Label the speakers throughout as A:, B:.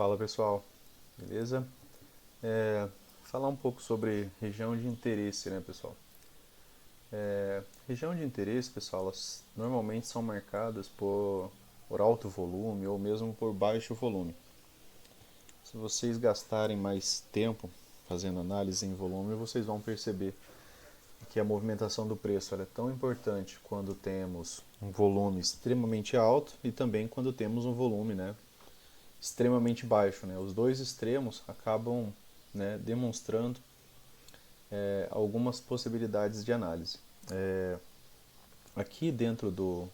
A: Fala pessoal, beleza? Falar um pouco sobre região de interesse, né pessoal? Região de interesse, pessoal, elas normalmente são marcadas por alto volume ou mesmo por baixo volume. Se vocês gastarem mais tempo fazendo análise em volume, vocês vão perceber que a movimentação do preço ela é tão importante quando temos um volume extremamente alto e também quando temos um volume, né, extremamente baixo, né? Os dois extremos acabam, né, demonstrando algumas possibilidades de análise. Aqui dentro do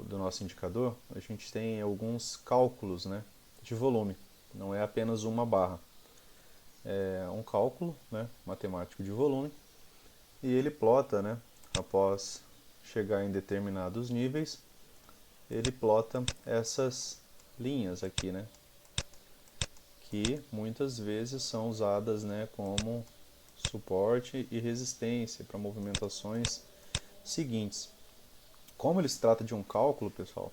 A: nosso indicador, a gente tem alguns cálculos, né, de volume. Não é apenas uma barra. É um cálculo, né, matemático de volume e ele plota, né, após chegar em determinados níveis, ele plota essas linhas aqui, né, que muitas vezes são usadas, né, como suporte e resistência para movimentações seguintes. Como ele se trata de um cálculo, pessoal,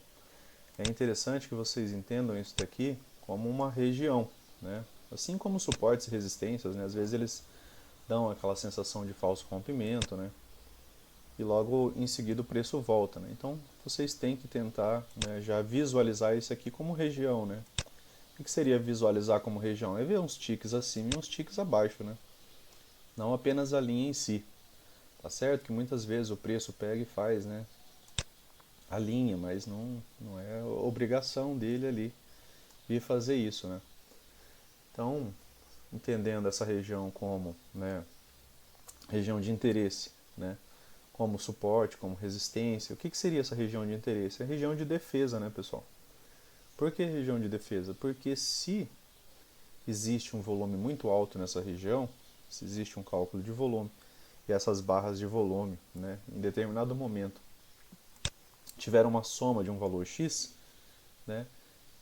A: é interessante que vocês entendam isso daqui como uma região, né? Assim como suportes e resistências, né, às vezes eles dão aquela sensação de falso rompimento, né? E logo em seguida o preço volta, né? Então vocês têm que tentar, né, já visualizar isso aqui como região, né? O que seria visualizar como região? É ver uns ticks acima e uns ticks abaixo, né? Não apenas a linha em si. Tá certo que muitas vezes o preço pega e faz, né, a linha, mas não é obrigação dele ali de fazer isso, né? Então, entendendo essa região como, né, região de interesse, né, como suporte, como resistência, o que seria essa região de interesse? É a região de defesa, né, pessoal? Por que região de defesa? Porque se existe um volume muito alto nessa região, se existe um cálculo de volume, e essas barras de volume, né, em determinado momento, tiver uma soma de um valor x, né,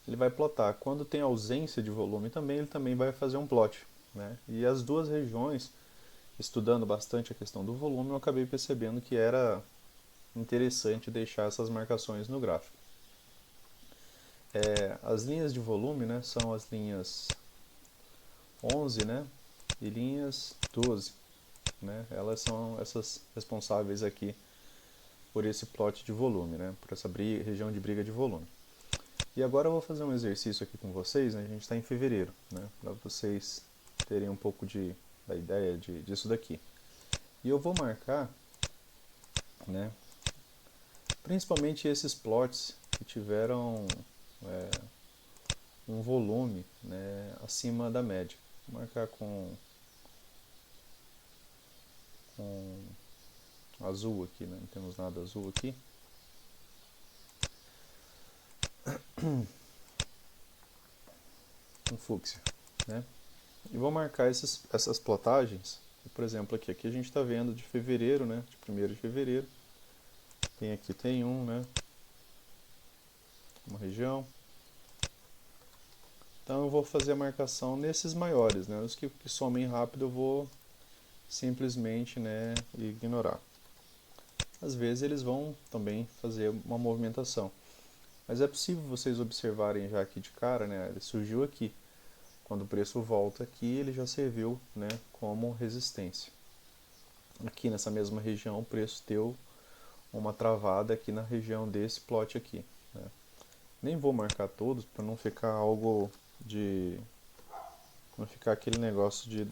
A: ele vai plotar. Quando tem ausência de volume também, ele também vai fazer um plot, né? E as duas regiões, estudando bastante a questão do volume, eu acabei percebendo que era interessante deixar essas marcações no gráfico. As linhas de volume, né, são as linhas 11, né, e linhas 12, né? Elas são essas responsáveis aqui por esse plot de volume, né, por essa região de briga de volume. E agora eu vou fazer um exercício aqui com vocês, né? A gente está em fevereiro, né? Para vocês terem um pouco da ideia disso daqui. E eu vou marcar, né, principalmente esses plots que tiveram um volume, né, acima da média. Vou marcar com azul aqui, né? Não temos nada azul aqui. Com fúcsia, né? E vou marcar essas plotagens. Por exemplo, aqui a gente está vendo de fevereiro, né? De 1º de fevereiro. Tem um, né? Uma região. Então eu vou fazer a marcação nesses maiores, né? Os que somem rápido eu vou simplesmente, né, ignorar. Às vezes eles vão também fazer uma movimentação. Mas é possível vocês observarem já aqui de cara, né? Ele surgiu aqui. Quando o preço volta aqui, ele já serviu, né, como resistência. Aqui nessa mesma região, o preço deu uma travada aqui na região desse plot aqui, né? Nem vou marcar todos para não ficar algo de não ficar aquele negócio de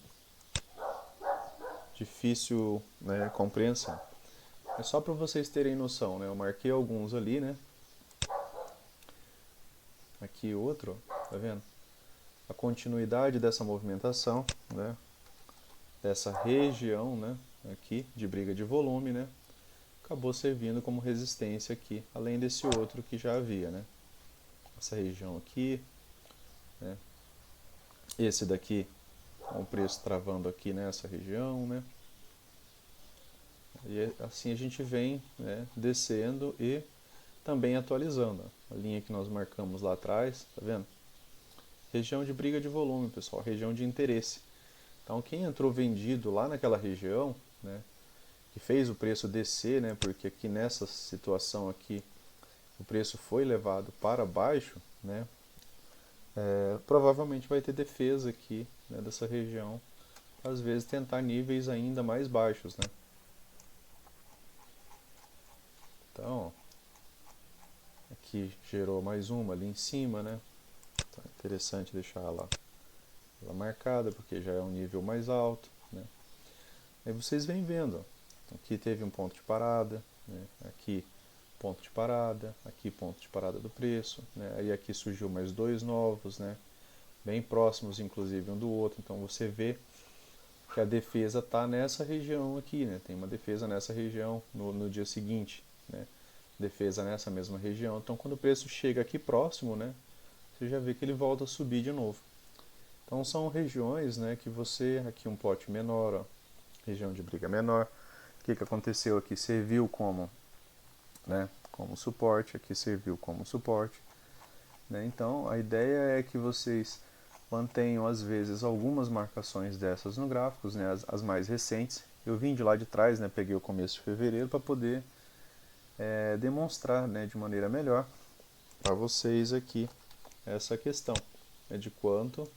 A: difícil, né, compreensão. É só para vocês terem noção, né? Eu marquei alguns ali, né? Aqui outro, tá vendo? A continuidade dessa movimentação, né? Dessa região, né? Aqui de briga de volume, né? Acabou servindo como resistência aqui, além desse outro que já havia, né? Essa região aqui, né? Esse daqui, com o preço travando aqui nessa região, né? E assim a gente vem, né, descendo e também atualizando. A linha que nós marcamos lá atrás, tá vendo? Região de briga de volume, pessoal, região de interesse. Então quem entrou vendido lá naquela região, né, que fez o preço descer, né, porque aqui nessa situação aqui o preço foi levado para baixo, né, provavelmente vai ter defesa aqui, né, dessa região, às vezes tentar níveis ainda mais baixos, né? Então, aqui gerou mais uma ali em cima, né? Então é interessante deixar ela marcada, porque já é um nível mais alto, né? Aí vocês vêm vendo, ó, aqui teve um ponto de parada, né? Aqui ponto de parada, aqui ponto de parada do preço, né? Aí aqui surgiu mais dois novos, né? Bem próximos inclusive um do outro, então você vê que a defesa está nessa região aqui, né? Tem uma defesa nessa região no dia seguinte, né? Defesa nessa mesma região. Então, quando o preço chega aqui próximo, né? Você já vê que ele volta a subir de novo. Então, são regiões, né? Que você aqui um pote menor, ó, região de briga menor. O que aconteceu aqui? Serviu como, né? Como suporte. Aqui serviu como suporte. Né? Então, a ideia é que vocês mantenham às vezes algumas marcações dessas no gráficos, né? As mais recentes. Eu vim de lá de trás, né? Peguei o começo de fevereiro para poder demonstrar, né, de maneira melhor para vocês aqui essa questão, né, de quanto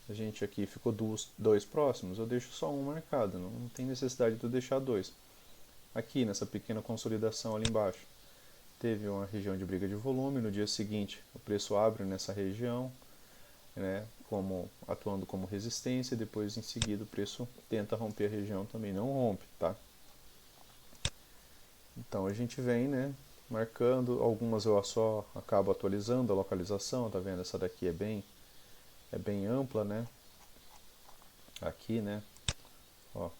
A: a gente aqui ficou dois próximos. Eu deixo só um marcado, não tem necessidade de eu deixar dois. Aqui nessa pequena consolidação ali embaixo teve uma região de briga de volume. No dia seguinte o preço abre nessa região, né, atuando como resistência, e depois em seguida o preço tenta romper a região, também não rompe, tá? Então a gente vem, né, marcando, algumas eu só acabo atualizando a localização, tá vendo? Essa daqui é bem ampla, né? Aqui, né? Ó,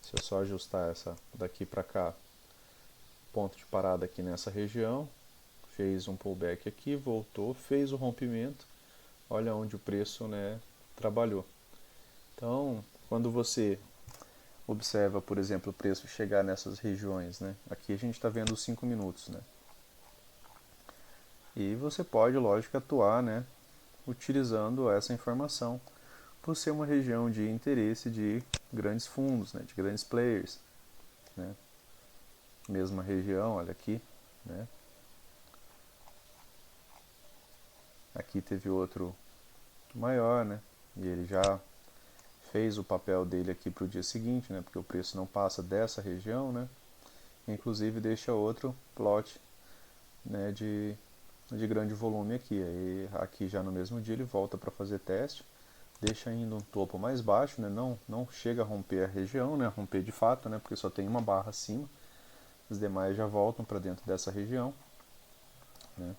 A: se eu só ajustar essa daqui para cá, ponto de parada aqui nessa região, fez um pullback aqui, voltou, fez o rompimento, olha onde o preço, né, trabalhou. Então, quando você observa, por exemplo, o preço chegar nessas regiões, né? Aqui a gente está vendo os 5 minutos, né? E você pode, lógico, atuar, né, utilizando essa informação por ser uma região de interesse de grandes fundos, né, de grandes players, né? Mesma região, olha aqui, né? Aqui teve outro maior, né? E ele já fez o papel dele aqui para o dia seguinte, né? Porque o preço não passa dessa região, né? Inclusive deixa outro plot, né, de grande volume aqui. Aí aqui já no mesmo dia ele volta para fazer teste, deixa ainda um topo mais baixo, né? Não chega a romper a região, né? Romper de fato, né? Porque só tem uma barra acima. Os demais já voltam para dentro dessa região, né?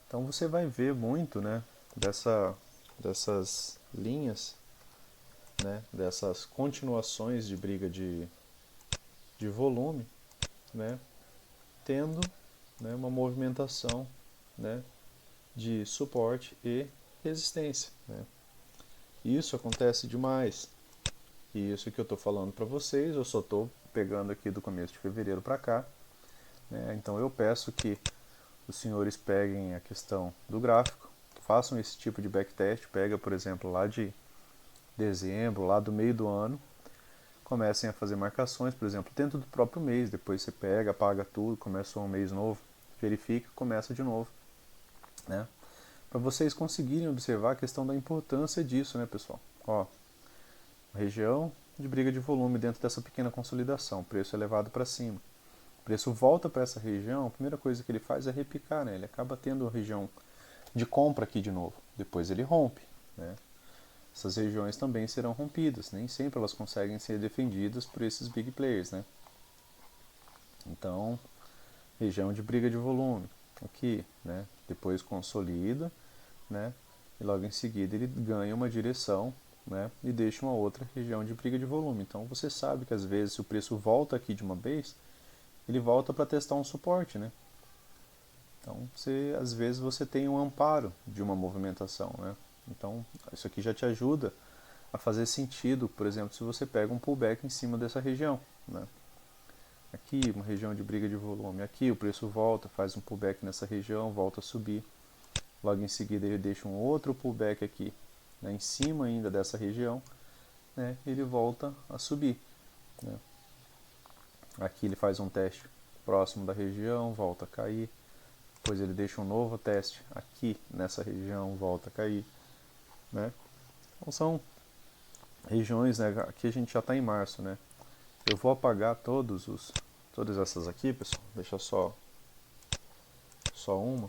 A: Então você vai ver muito, né, dessas linhas, né, dessas continuações de briga de volume, né, tendo, né, uma movimentação, né, de suporte e resistência, né. Isso acontece demais. E isso que eu estou falando para vocês, eu só estou pegando aqui do começo de fevereiro para cá, né. Então eu peço que os senhores peguem a questão do gráfico, façam esse tipo de backtest, pega, por exemplo, lá de dezembro, lá do meio do ano, comecem a fazer marcações, por exemplo, dentro do próprio mês, depois você pega, apaga tudo, começa um mês novo, verifica e começa de novo, né? Para vocês conseguirem observar a questão da importância disso, né, pessoal? Ó, região de briga de volume dentro dessa pequena consolidação, preço elevado para cima. O preço volta para essa região, a primeira coisa que ele faz é repicar, né? Ele acaba tendo a região de compra aqui de novo. Depois ele rompe, né? Essas regiões também serão rompidas, nem sempre elas conseguem ser defendidas por esses big players, né? Então, região de briga de volume, aqui, né? Depois consolida, né? E logo em seguida ele ganha uma direção, né? E deixa uma outra região de briga de volume. Então você sabe que às vezes se o preço volta aqui de uma vez, ele volta para testar um suporte, né? Então, às vezes você tem um amparo de uma movimentação, né? Então, isso aqui já te ajuda a fazer sentido, por exemplo, se você pega um pullback em cima dessa região, né? Aqui, uma região de briga de volume. Aqui o preço volta, faz um pullback nessa região, volta a subir. Logo em seguida ele deixa um outro pullback aqui, né, em cima ainda dessa região, né? Ele volta a subir, né? Aqui ele faz um teste próximo da região, volta a cair, depois ele deixa um novo teste aqui nessa região, volta a cair, né? Então são regiões, né? Aqui a gente já está em março, né? Eu vou apagar todas essas aqui, pessoal. Deixa só uma.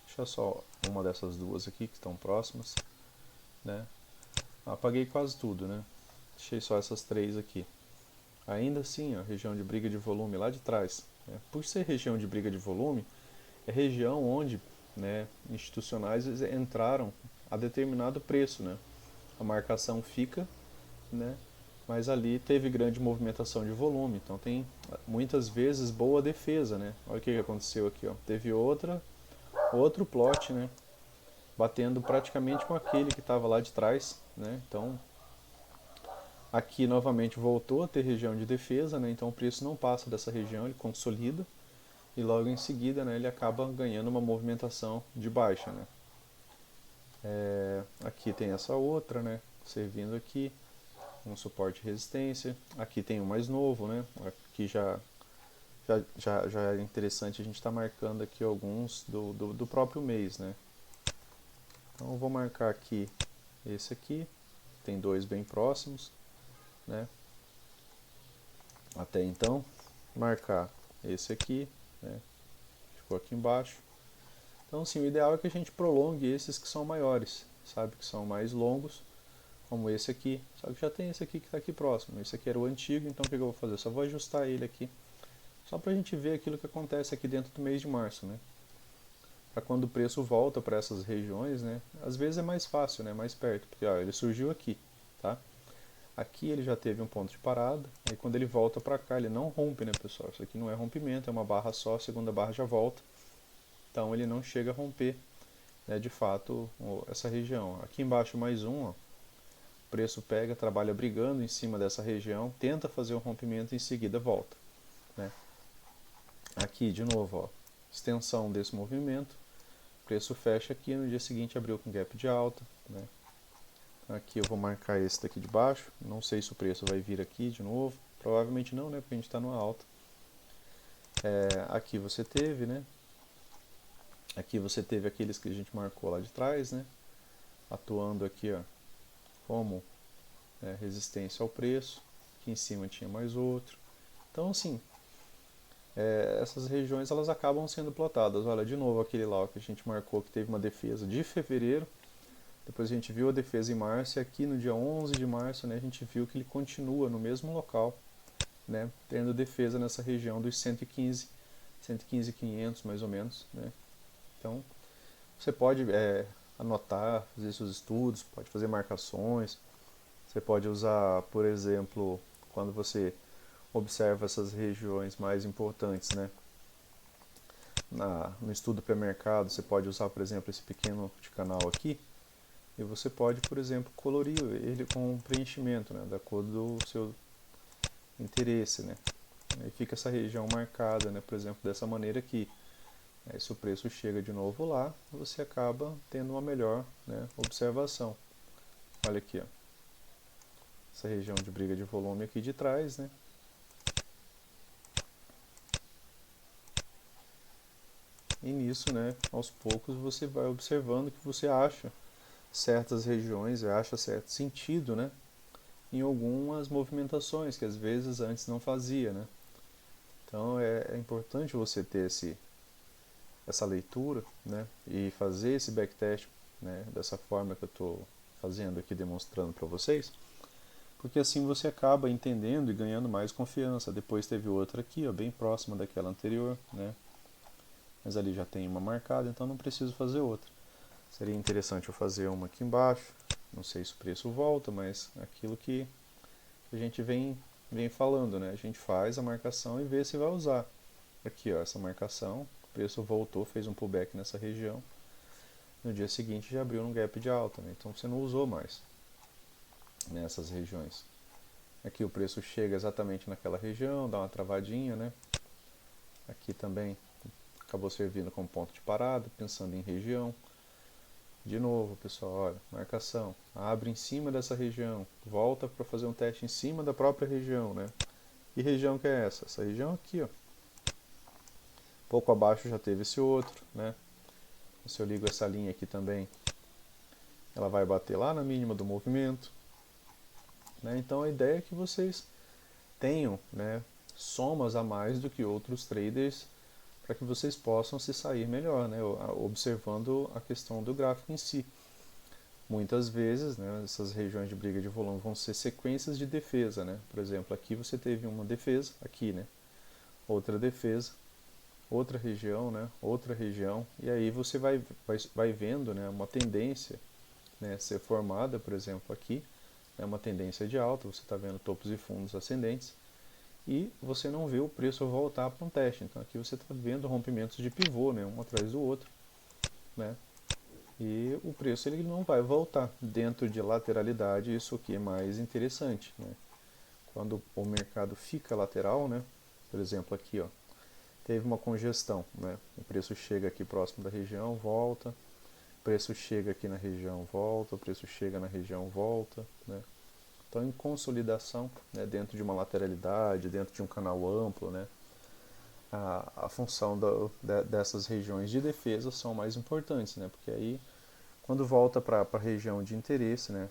A: Deixa só uma dessas duas aqui que estão próximas, né? Apaguei quase tudo, né? Deixei só essas três aqui. Ainda assim, a região de briga de volume lá de trás, né? Por ser região de briga de volume, é região onde, né, institucionais entraram a determinado preço, né? A marcação fica, né? Mas ali teve grande movimentação de volume, então tem muitas vezes boa defesa, né? Olha o que aconteceu aqui, ó. Teve outro plot, né? Batendo praticamente com aquele que estava lá de trás, né? Então aqui novamente voltou a ter região de defesa, né? Então o preço não passa dessa região, ele consolida e logo em seguida, né, ele acaba ganhando uma movimentação de baixa, né? Aqui tem essa outra, né? Servindo aqui um suporte e resistência. Aqui tem um mais novo, né? Aqui já é interessante a gente estar marcando aqui alguns do próprio mês, né? Então eu vou marcar aqui esse aqui, tem dois bem próximos, né? Até então, marcar esse aqui, né? Ficou aqui embaixo. Então, sim, o ideal é que a gente prolongue esses que são maiores, sabe? Que são mais longos, como esse aqui. Só que já tem esse aqui que está aqui próximo. Esse aqui era o antigo, então o que eu vou fazer? Eu só vou ajustar ele aqui, só para a gente ver aquilo que acontece aqui dentro do mês de março, né? Para quando o preço volta para essas regiões, né? Às vezes é mais fácil, né? Mais perto, porque ó, ele surgiu aqui, tá? Aqui ele já teve um ponto de parada, aí quando ele volta para cá ele não rompe, né, pessoal? Isso aqui não é rompimento, é uma barra só, a segunda barra já volta. Então ele não chega a romper, né, de fato, essa região. Aqui embaixo mais um, ó, o preço pega, trabalha brigando em cima dessa região, tenta fazer o rompimento e em seguida volta, né? Aqui de novo, ó, extensão desse movimento, o preço fecha aqui, no dia seguinte abriu com gap de alta, né? Aqui eu vou marcar esse daqui de baixo, não sei se o preço vai vir aqui de novo, provavelmente não, né, porque a gente está numa alta. Aqui você teve, né, aqui você teve aqueles que a gente marcou lá de trás, né, atuando aqui, ó, como resistência ao preço, aqui em cima tinha mais outro. Então assim, essas regiões elas acabam sendo plotadas. Olha, de novo aquele lá que a gente marcou que teve uma defesa de fevereiro, depois a gente viu a defesa em março e aqui no dia 11 de março, né, a gente viu que ele continua no mesmo local, né, tendo defesa nessa região dos 115.500 mais ou menos, né. Então você pode anotar, fazer seus estudos, pode fazer marcações, você pode usar, por exemplo, quando você observa essas regiões mais importantes, né, no estudo pré-mercado, você pode usar, por exemplo, esse pequeno de canal aqui, e você pode, por exemplo, colorir ele com um preenchimento, né, da cor do seu interesse, né. Aí fica essa região marcada, né, por exemplo, dessa maneira aqui. Aí, se o preço chega de novo lá, você acaba tendo uma melhor, né, observação. Olha aqui, ó, essa região de briga de volume aqui de trás, né. E nisso, né, aos poucos você vai observando que você acha certas regiões, acha certo sentido, né, em algumas movimentações que às vezes antes não fazia, né. Então é importante você ter essa leitura, né, e fazer esse backtest, né, dessa forma que eu estou fazendo aqui, demonstrando para vocês, porque assim você acaba entendendo e ganhando mais confiança. Depois teve outra aqui, ó, bem próxima daquela anterior, né, mas ali já tem uma marcada, então não preciso fazer outra. Seria interessante eu fazer uma aqui embaixo, não sei se o preço volta, mas aquilo que a gente vem falando, né, a gente faz a marcação e vê se vai usar. Aqui, ó, essa marcação, o preço voltou, fez um pullback nessa região, no dia seguinte já abriu num gap de alta, né, então você não usou mais nessas regiões. Aqui o preço chega exatamente naquela região, dá uma travadinha, né, aqui também acabou servindo como ponto de parada, pensando em região. De novo, pessoal, olha, marcação, abre em cima dessa região, volta para fazer um teste em cima da própria região, né? Que região que é essa? Essa região aqui, ó. pouco abaixo já teve esse outro, né? Se eu ligo essa linha aqui também, ela vai bater lá na mínima do movimento, né? Então a ideia é que vocês tenham, né, somas a mais do que outros traders para que vocês possam se sair melhor, né, observando a questão do gráfico em si. Muitas vezes, né, essas regiões de briga de volume vão ser sequências de defesa, né? Por exemplo, aqui você teve uma defesa, aqui, né, outra defesa, outra região, né, outra região, e aí você vai vendo, né, uma tendência, né, ser formada, por exemplo, aqui, é uma tendência de alta, você está vendo topos e fundos ascendentes, e você não vê o preço voltar para um teste. Então aqui você está vendo rompimentos de pivô, né, um atrás do outro, né, e o preço ele não vai voltar. Dentro de lateralidade, isso aqui é mais interessante, né? Quando o mercado fica lateral, né, por exemplo aqui, ó, teve uma congestão, né, o preço chega aqui próximo da região, volta, o preço chega aqui na região, volta, o preço chega na região, volta, né? Então, em consolidação, né, dentro de uma lateralidade, dentro de um canal amplo, né, a função dessas regiões de defesa são mais importantes, né, porque aí, quando volta para a região de interesse, né,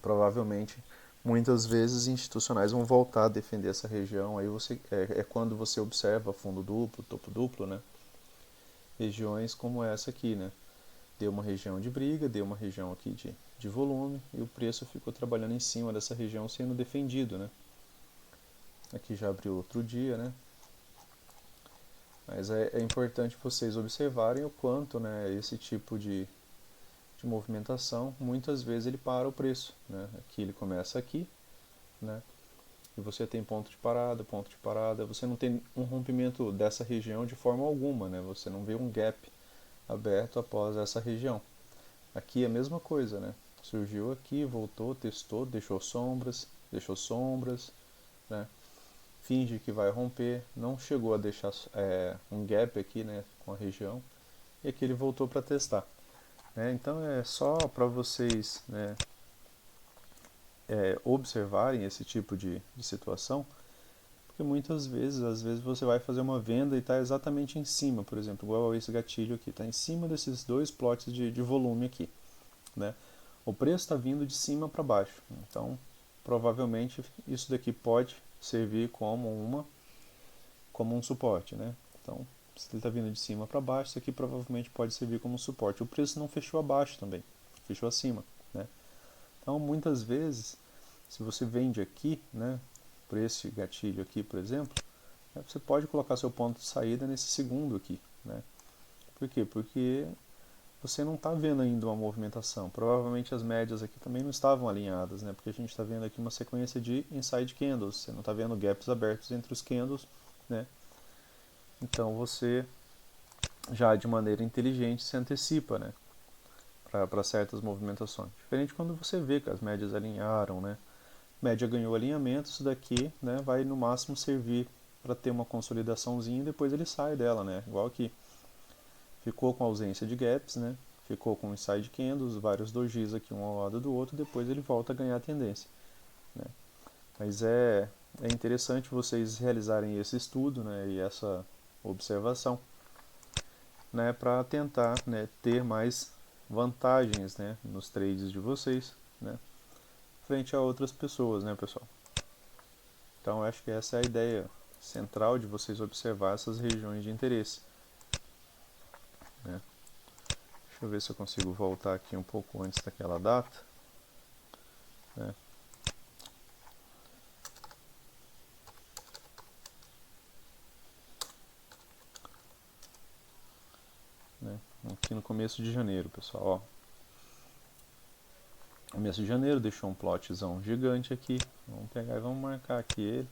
A: provavelmente, muitas vezes, institucionais vão voltar a defender essa região, aí é quando você observa fundo duplo, topo duplo, né, regiões como essa aqui, né, deu uma região de briga, deu uma região aqui de volume e o preço ficou trabalhando em cima dessa região sendo defendido, né? Aqui já abriu outro dia, né? Mas é importante vocês observarem o quanto, né, esse tipo de movimentação, muitas vezes ele para o preço, né? Aqui ele começa aqui, né? E você tem ponto de parada, você não tem um rompimento dessa região de forma alguma, né? Você não vê um gap aberto após essa região. Aqui é a mesma coisa, né? Surgiu aqui, voltou, testou, deixou sombras, né? Finge que vai romper, não chegou a deixar um gap aqui, né, com a região, e aqui ele voltou para testar. Né? Então é só para vocês, né, observarem esse tipo de situação, porque muitas vezes, às vezes você vai fazer uma venda e está exatamente em cima, por exemplo, igual esse gatilho aqui, está em cima desses dois plots de volume aqui, né? O preço está vindo de cima para baixo, então provavelmente isso daqui pode servir como um suporte, né? Então, se ele está vindo de cima para baixo, isso aqui provavelmente pode servir como suporte. O preço não fechou abaixo também, fechou acima, né? Então, muitas vezes, se você vende aqui, né, por esse gatilho aqui, por exemplo, você pode colocar seu ponto de saída nesse segundo aqui, né? Por quê? Porque você não está vendo ainda uma movimentação. Provavelmente as médias aqui também não estavam alinhadas, né? Porque a gente está vendo aqui uma sequência de inside candles. Você não está vendo gaps abertos entre os candles, né? Então você já de maneira inteligente se antecipa, né, para certas movimentações. Diferente quando você vê que as médias alinharam, né, média ganhou alinhamento, isso daqui, né, vai no máximo servir para ter uma consolidaçãozinha e depois ele sai dela, né, igual aqui. Ficou com ausência de gaps, né, ficou com inside candles, vários dojis aqui um ao lado do outro, depois ele volta a ganhar a tendência, né. Mas é interessante vocês realizarem esse estudo, né, e essa observação, né, para tentar, né, ter mais vantagens, né, nos trades de vocês, né, frente a outras pessoas, né, pessoal. Então acho que essa é a ideia central de vocês observar essas regiões de interesse, né. Deixa eu ver se eu consigo voltar aqui um pouco antes daquela data, né. Aqui no começo de janeiro, pessoal, ó. Começo de janeiro deixou um plotzão gigante aqui. Vamos pegar e vamos marcar aqui ele,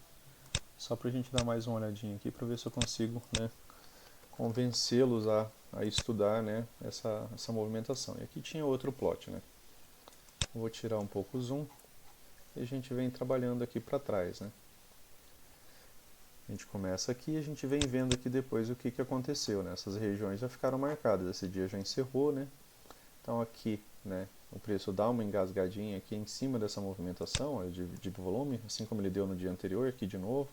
A: só para a gente dar mais uma olhadinha aqui para ver se eu consigo, né, convencê-los a estudar, né, essa movimentação. E aqui tinha outro plot, né. Vou tirar um pouco o zoom e a gente vem trabalhando aqui para trás, né. A gente começa aqui e a gente vem vendo aqui depois o que aconteceu, né. Essas regiões já ficaram marcadas, esse dia já encerrou, né. Então aqui, né, o preço dá uma engasgadinha aqui em cima dessa movimentação ó, de volume, assim como ele deu no dia anterior, aqui de novo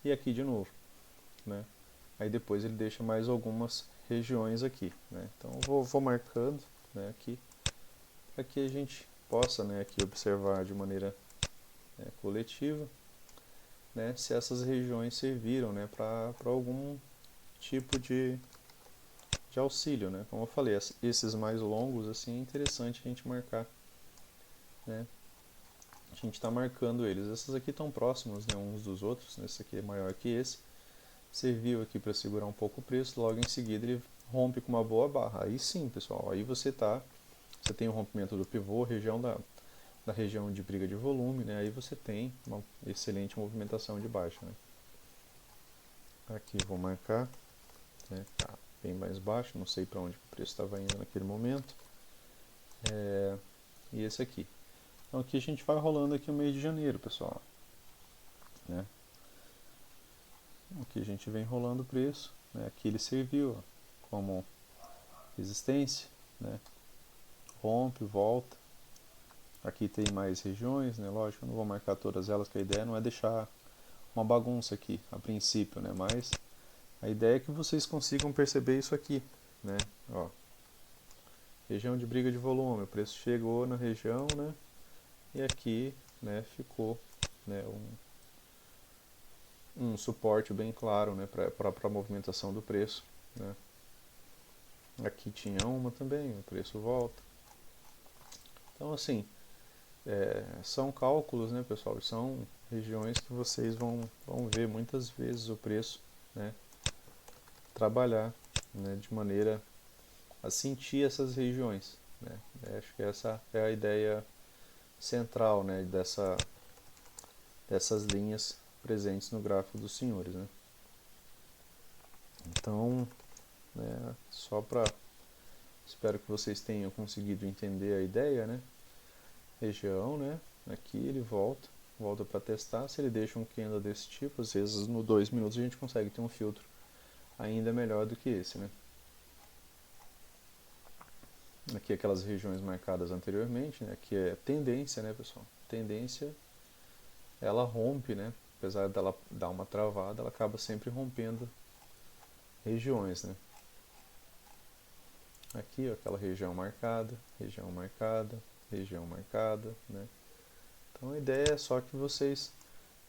A: e aqui de novo, né. Aí depois ele deixa mais algumas regiões aqui, né? Então eu vou marcando, né, aqui, para que a gente possa, né, aqui observar de maneira coletiva, né, se essas regiões serviram, né, para algum tipo de auxílio, né? Como eu falei, esses mais longos assim é interessante a gente marcar, né? A gente está marcando eles. Essas aqui estão próximos, né, uns dos outros, né? Esse aqui é maior que esse. Serviu aqui para segurar um pouco o preço, logo em seguida ele rompe com uma boa barra. Aí sim, pessoal, aí você tem o rompimento do pivô, região da região de briga de volume, né? Aí você tem uma excelente movimentação de baixa, né? Aqui vou marcar, né? Tá bem mais baixo, não sei para onde o preço estava indo naquele momento. E esse aqui. Então aqui a gente vai rolando aqui o mês de janeiro, pessoal, né? Aqui a gente vem rolando o preço, né? Aqui ele serviu ó, como resistência, né? Rompe, volta. Aqui tem mais regiões, né? Lógico, eu não vou marcar todas elas, que a ideia não é deixar uma bagunça aqui, a princípio, né? Mas a ideia é que vocês consigam perceber isso aqui, né? Ó, região de briga de volume, o preço chegou na região, né? E aqui, né, ficou, né, um suporte bem claro, né, para a movimentação do preço, né? Aqui tinha uma também, o preço volta. Então, assim, são cálculos, né, pessoal? São regiões que vocês vão ver muitas vezes o preço, né, trabalhar, né, de maneira a sentir essas regiões, né? Acho que essa é a ideia central, né, dessas linhas presentes no gráfico dos senhores, né? Então, né, só para espero que vocês tenham conseguido entender a ideia, né? Região, né? Aqui ele volta para testar. Se ele deixa um candle desse tipo, às vezes no 2 minutos a gente consegue ter um filtro ainda melhor do que esse, né? Aqui aquelas regiões marcadas anteriormente, né? Aqui é tendência, né, pessoal? Tendência, ela rompe, né? Apesar dela dar uma travada, ela acaba sempre rompendo regiões, né? Aqui, ó, aquela região marcada, região marcada, né? Então a ideia é só que vocês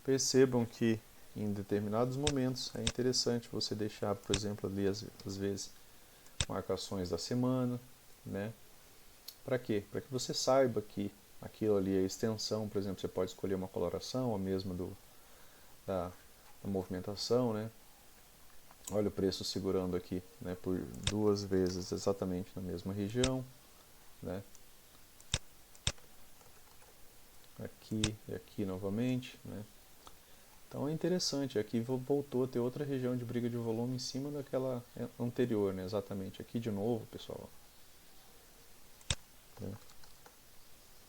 A: percebam que em determinados momentos é interessante você deixar, por exemplo, ali às vezes marcações da semana, né? Para quê? Para que você saiba que aquilo ali é extensão, por exemplo, você pode escolher uma coloração, a mesma da movimentação, né? Olha o preço segurando aqui, né, por 2 vezes exatamente na mesma região, né? Aqui e aqui novamente, né? Então é interessante, aqui voltou a ter outra região de briga de volume em cima daquela anterior, né? Exatamente, aqui de novo, pessoal. Né?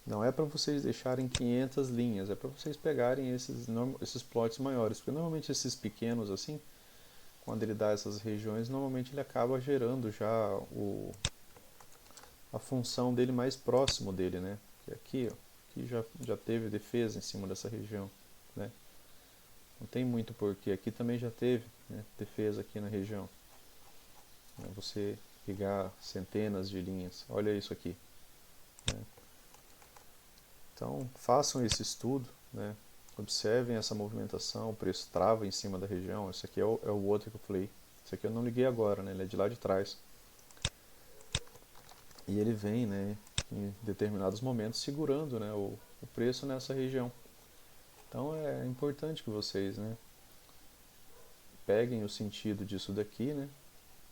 A: Não é para vocês deixarem 500 linhas, é para vocês pegarem esses plots maiores, porque normalmente esses pequenos assim, quando ele dá essas regiões, normalmente ele acaba gerando já a função dele mais próximo dele, né? Que aqui, ó, aqui já teve defesa em cima dessa região, né? Não tem muito porquê. Aqui também já teve, né, defesa aqui na região. Você pegar centenas de linhas. Olha isso aqui, né? Então façam esse estudo, né? Observem essa movimentação, o preço trava em cima da região. Esse aqui é o outro que eu falei. Esse aqui eu não liguei agora, né? Ele é de lá de trás. E ele vem, né, em determinados momentos segurando, né, o preço nessa região. Então é importante que vocês, né, peguem o sentido disso daqui, né,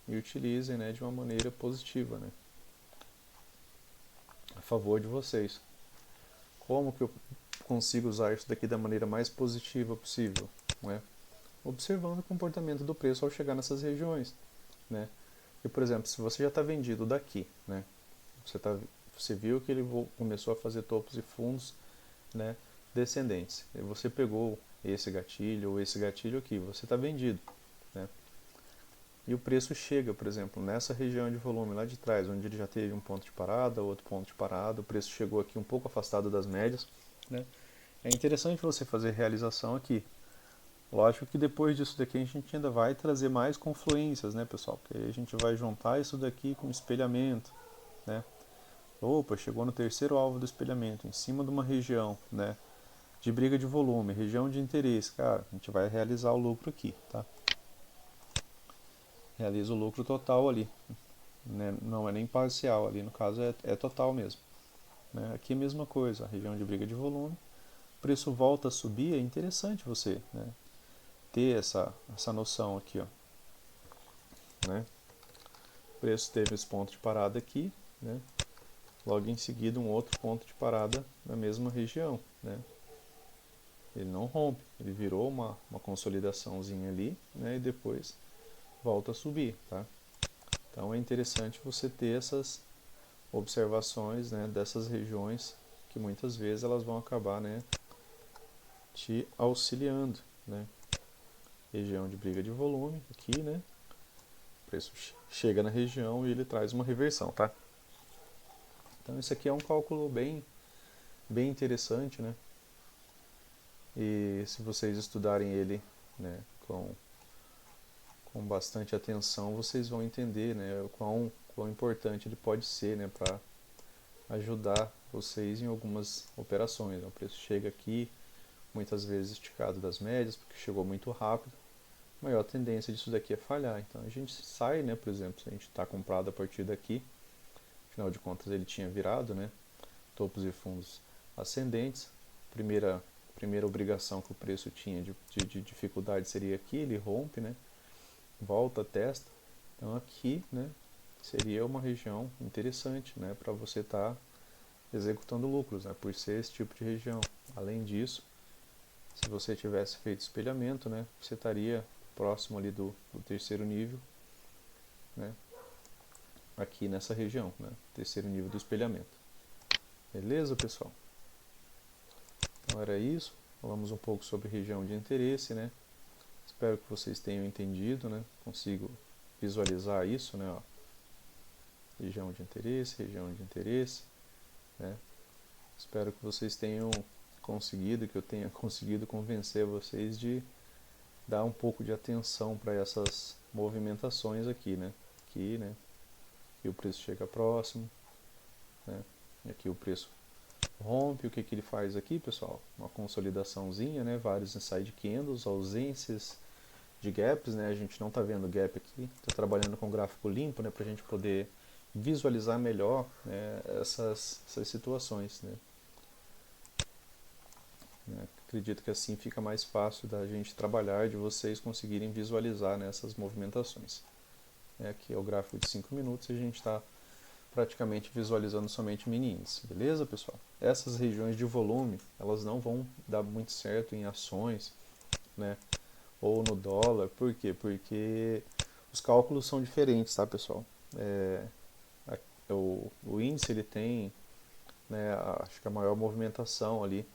A: e utilizem, né, de uma maneira positiva, né, a favor de vocês. Como que eu consigo usar isso daqui da maneira mais positiva possível, né? Observando o comportamento do preço ao chegar nessas regiões, né? E por exemplo, se você já está vendido daqui, né, você viu que ele começou a fazer topos e fundos, né, descendentes. E você pegou esse gatilho ou esse gatilho aqui, você está vendido, né? E o preço chega, por exemplo, nessa região de volume lá de trás, onde ele já teve um ponto de parada, outro ponto de parada, o preço chegou aqui um pouco afastado das médias, né? É interessante você fazer realização aqui, Lógico que depois disso daqui a gente ainda vai trazer mais confluências, né, pessoal? Porque aí a gente vai juntar isso daqui com espelhamento, né? Opa, chegou no terceiro alvo do espelhamento, em cima de uma região, né, de briga de volume, região de interesse. Cara, a gente vai realizar o lucro aqui, tá? Realiza o lucro total ali, né? Não é nem parcial ali, no caso é total mesmo, né? Aqui é a mesma coisa, a região de briga de volume, o preço volta a subir, é interessante você, né, ter essa noção aqui, ó, né? O preço teve esse ponto de parada aqui, né? Logo em seguida um outro ponto de parada na mesma região, né? Ele não rompe, ele virou uma consolidaçãozinha ali, né? E depois volta a subir, tá? Então é interessante você ter essas observações, né, dessas regiões que muitas vezes elas vão acabar, né, te auxiliando, né? Região de briga de volume aqui, né? O preço chega na região e ele traz uma reversão, tá? Então isso aqui é um cálculo bem interessante, né? E se vocês estudarem ele, né, com bastante atenção, vocês vão entender, né, o quão importante ele pode ser, né, para ajudar vocês em algumas operações. O preço chega aqui, muitas vezes esticado das médias, porque chegou muito rápido. A maior tendência disso daqui é falhar. Então a gente sai, né, por exemplo, se a gente está comprado a partir daqui, afinal de contas ele tinha virado, né, topos e fundos ascendentes. Primeira obrigação que o preço tinha de dificuldade seria aqui, ele rompe, né, volta, testa. Então aqui, né, seria uma região interessante, né, para você estar executando lucros, né, por ser esse tipo de região. Além disso, se você tivesse feito espelhamento, né, você estaria próximo ali do terceiro nível, né, aqui nessa região, né, terceiro nível do espelhamento. Beleza, pessoal? Então era isso. Falamos um pouco sobre região de interesse, né? Espero que vocês tenham entendido, né? Consigo visualizar isso, né? Ó. Região de interesse, né? Espero que vocês tenham conseguido, que eu tenha conseguido convencer vocês de dar um pouco de atenção para essas movimentações aqui, né? Aqui, né? Aqui o preço chega próximo, né? E aqui o preço rompe. O que ele faz aqui, pessoal? Uma consolidaçãozinha, né? Vários inside candles, ausências de gaps, né? A gente não está vendo gap aqui, está trabalhando com gráfico limpo, né? Para a gente poder visualizar melhor, né, essas situações, né? Acredito que assim fica mais fácil da gente trabalhar, de vocês conseguirem visualizar nessas movimentações. Aqui é o gráfico de 5 minutos e a gente está praticamente visualizando somente o mini índice, beleza, pessoal? Essas regiões de volume, elas não vão dar muito certo em ações, né, ou no dólar. Por quê? Porque os cálculos são diferentes, tá, pessoal? O índice ele tem, né, acho que a maior movimentação ali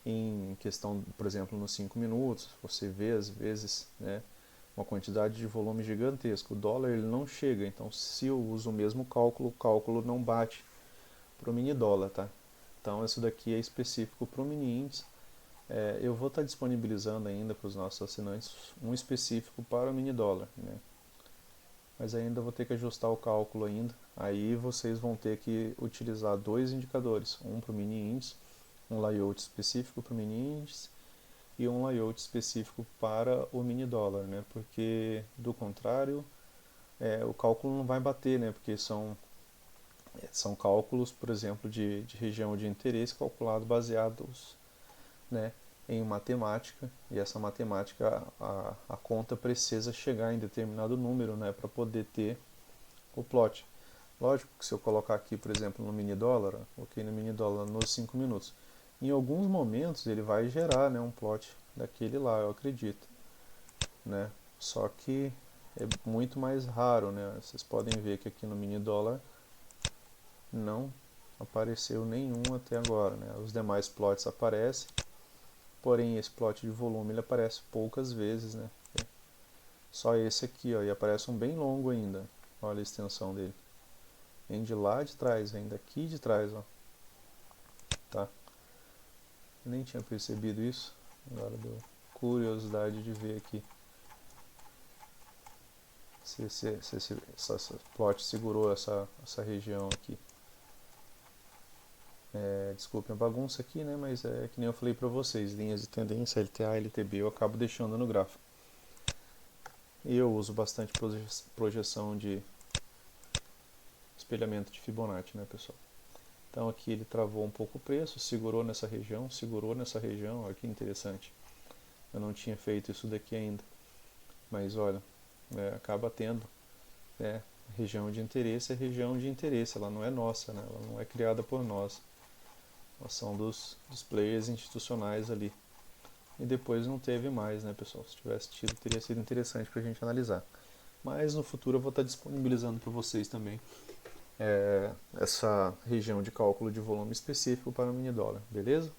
A: em questão, por exemplo, nos 5 minutos. Você vê às vezes, né, uma quantidade de volume gigantesco. O dólar ele não chega, então se eu uso o mesmo cálculo, o cálculo não bate para o mini dólar, tá? Então isso daqui é específico para o mini índice. Eu vou estar disponibilizando ainda para os nossos assinantes um específico para o mini dólar, né? Mas ainda vou ter que ajustar o cálculo ainda. Aí vocês vão ter que utilizar dois indicadores, um para o mini índice, um layout específico para o mini índice e um layout específico para o mini dólar, né? Porque do contrário, o cálculo não vai bater, né? Porque são cálculos, por exemplo, de região de interesse calculados baseados, né, em matemática, e essa matemática, a conta precisa chegar em determinado número, né, para poder ter o plot. Lógico que se eu colocar aqui, por exemplo, no mini dólar, ok, no mini dólar nos 5 minutos, em alguns momentos ele vai gerar, né, um plot daquele lá, eu acredito, né? Só que é muito mais raro, né? Vocês podem ver que aqui no mini dólar não apareceu nenhum até agora, né? Os demais plots aparecem, porém esse plot de volume ele aparece poucas vezes, né? Só esse aqui, ó, e aparece um bem longo ainda. Olha a extensão dele. Vem de lá de trás, vem daqui de trás, ó. Tá? Eu nem tinha percebido isso. Agora deu curiosidade de ver aqui se essa plot segurou essa região aqui. Desculpem a bagunça aqui, né? Mas é que nem eu falei para vocês, linhas de tendência, LTA, LTB, eu acabo deixando no gráfico. E eu uso bastante projeção de espelhamento de Fibonacci, né, pessoal? Então aqui ele travou um pouco o preço, segurou nessa região, olha que interessante. Eu não tinha feito isso daqui ainda, mas olha, acaba tendo, região de interesse é região de interesse, ela não é nossa, né? Ela não é criada por nós, elas são dos players institucionais ali. E depois não teve mais, né, pessoal? Se tivesse tido, teria sido interessante para a gente analisar. Mas no futuro eu vou estar disponibilizando para vocês também essa região de cálculo de volume específico para o mini dólar, beleza?